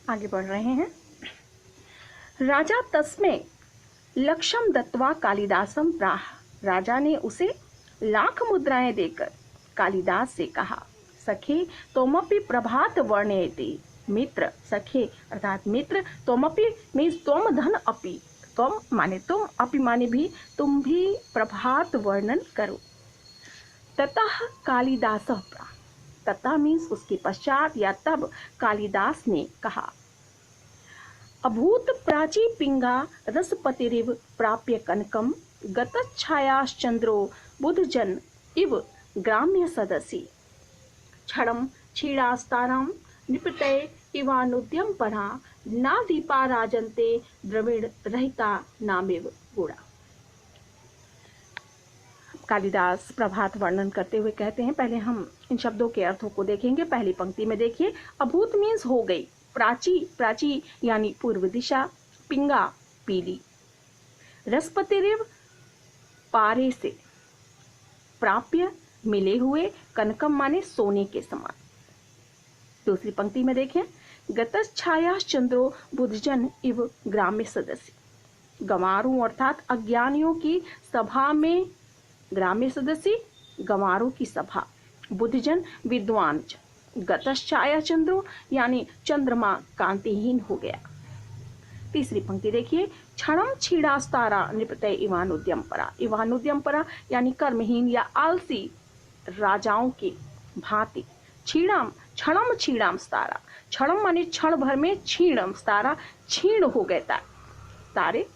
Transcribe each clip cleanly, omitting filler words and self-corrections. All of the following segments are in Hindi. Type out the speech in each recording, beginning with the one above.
आगे बढ़ रहे हैं। राजा तस्मै लक्षम दत्वा कालिदासम प्राह। राजा ने उसे लाख मुद्राएं देकर कालिदास से कहा, सखे तोमपि प्रभात वर्णयति। मित्र, सखे अर्थात मित्र, तोमपि मीन्स तुम, धन अपि, तुम माने तुम, अपि माने भी, तुम भी प्रभात वर्णन करो। ततः कालिदास प्राह। तथा मीन्स उसके पश्चात या तब कालिदास ने कहा, अभूत प्राची पिंगा रसपतिरिव प्राप्य कनकम गतच्छायाश्चंद्रो बुधजन इव ग्राम्य सदसी क्षणम क्षीणास्तारां निपतये इवानुद्यम परा ना दीपा राजन्ते द्रविड़ रहिता नामिव गुड़ा। कालिदास प्रभात वर्णन करते हुए कहते हैं, पहले हम इन शब्दों के अर्थों को देखेंगे। पहली पंक्ति में देखिए, अभूत मीन्स हो गई, प्राची, प्राची यानी पूर्व दिशा, पिंगा पीली, रसपतिरिव पारे से, प्राप्य मिले हुए, कनकम माने सोने के समान। दूसरी पंक्ति में देखें, गतच्छाया चंद्रो बुधजन इव ग्राम्य सदस्य। गंवारों अर्थात अज्ञानियों की सभा में, ग्राम्य सदस्य गंवारों की सभा, बुधजन विद्वान, गतच्छाया चंद्रो यानी चंद्रमा कांतिहीन हो गया। तीसरी पंक्ति देखिए, क्षणम क्षीणास्तारा निपतये इवानुद्यम परा। इवानुद्यम परा यानी कर्महीन या आलसी राजाओं की भांति। क्षीणाम, क्षणम क्षीणाम स्तारा, क्षणम माने क्षण भर में, क्षीणम स्तारा क्षीण हो गए तारे।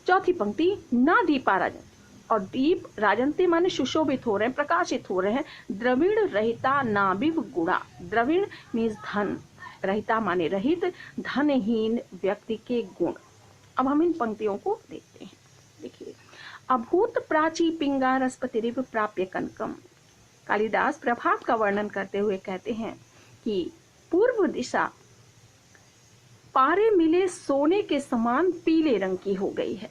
चौथी पंक्ति, ना दीपा राजन, और दीप राजंते माने सुशोभित हो रहे हैं, प्रकाशित हो रहे हैं। द्रविड़ रहिता नाभिव गुणा। द्रविड़ मीन्स धन, रहिता माने रहित, धनहीन व्यक्ति के गुण। अब हम इन पंक्तियों को देखते हैं। देखिए, अभूत प्राची पिंगा रसपतिरिव प्राप्य कनकम। कालिदास प्रभात का वर्णन करते हुए कहते हैं कि पूर्व दिशा पारे मिले सोने के समान पीले रंग की हो गई है।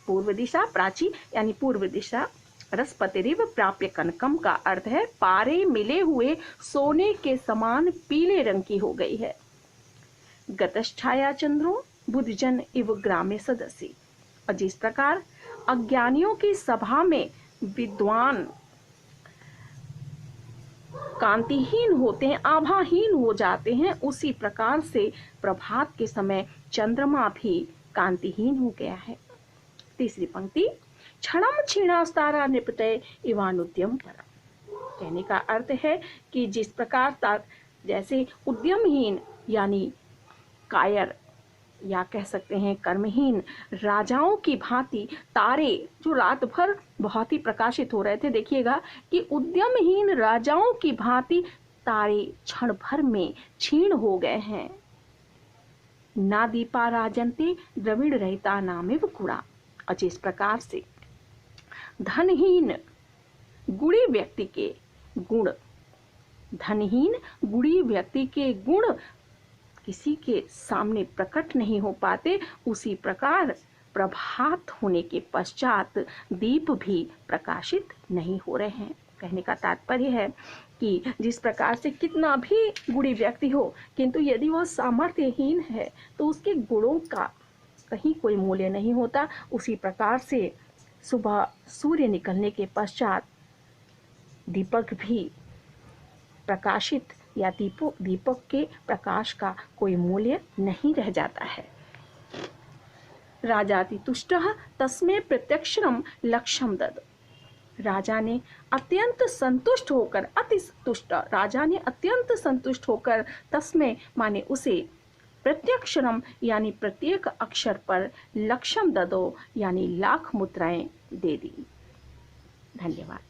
पूर्व दिशा, प्राची यानी पूर्व दिशा, रसपतिरिव प्राप्य कनकम का अर्थ है पारे मिले हुए सोने के समान पीले रंग की हो गई है। गतच्छाया चंद्रो बुधजन इव ग्राम्य सदसी। और जिस प्रकार अज्ञानियों की सभा में विद्वान कांतिहीन होते हैं, आभाहीन हो जाते हैं, उसी प्रकार से प्रभात के समय चंद्रमा भी कांतिहीन हो गया है। तीसरी पंक्ति, क्षणम क्षीणास्तारा निपतये इवानुद्यम परा। कहने का अर्थ है कि जिस प्रकार जैसे उद्यमहीन यानी कायर या कह सकते हैं कर्महीन राजाओं की भांति तारे जो रात भर बहुत ही प्रकाशित हो रहे थे, देखिएगा कि उद्यमहीन राजाओं की भांति तारे क्षण भर में क्षीण हो गए हैं। ना दीपा राजन्ते द्रविड़ रहिता नामिव गुणा। और जिस प्रकार से धनहीन गुणी व्यक्ति के गुण, धनहीन गुणी व्यक्ति के गुण किसी के सामने प्रकट नहीं हो पाते, उसी प्रकार प्रभात होने के पश्चात दीप भी प्रकाशित नहीं हो रहे हैं। कहने का तात्पर्य है कि जिस प्रकार से कितना भी गुणी व्यक्ति हो, किंतु यदि वह सामर्थ्यहीन है तो उसके गुणों का कहीं कोई मूल्य नहीं होता। उसी प्रकार से सुबह सूर्य निकलने के पश्चात दीपक भी प्रकाशित या दीपक के प्रकाश का कोई मूल्य नहीं रह जाता है। राजाति तुष्टः तस्मै प्रत्यक्षरम लक्ष्यम दद। राजा ने अत्यंत संतुष्ट होकर, अति तुष्ट, राजा ने अत्यंत संतुष्ट होकर, तस्मै माने उसे, प्रत्यक्षरम यानी प्रत्येक अक्षर पर, लक्ष्यम ददो यानी लाख मुद्राएं दे दी। धन्यवाद।